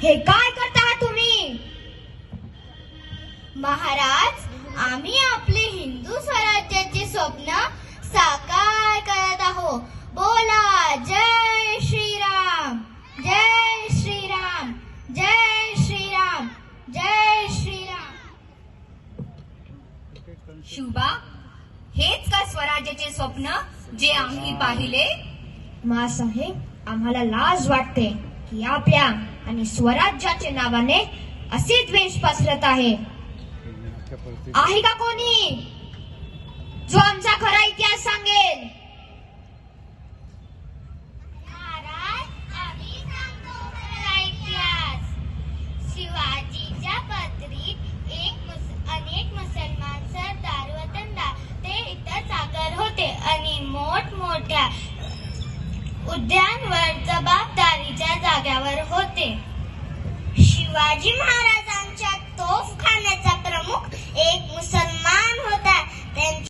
हे काय करता तुम्ही? महाराज, आम्ही आपले हिंदू स्वराज्याचे स्वप्न साकार करत आहोत. बोला जय श्रीराम, जय श्रीराम, जय श्रीराम, जय श्रीराम. शुभा, हेच का स्वराज्याचे स्वप्न जे आम्ही पाहिले? मासाहेब, आम्हाला लाज वाटते की आपल्या आणि स्वराज्याच्या नावाने असे द्वेष पसरत आहे का कोणी जो आमचा खरा इतिहास सांगेल? महाराज, आम्ही सांगतो खरा इतिहास. शिवाजीच्या पत्रीत अनेक मुसलमान सरदार वतनदार ते इतर सागर होते आणि मोठमोठ्या उद्यानवर जबाबदारीच्या जाग्यावर होते. शिवाजी महाराज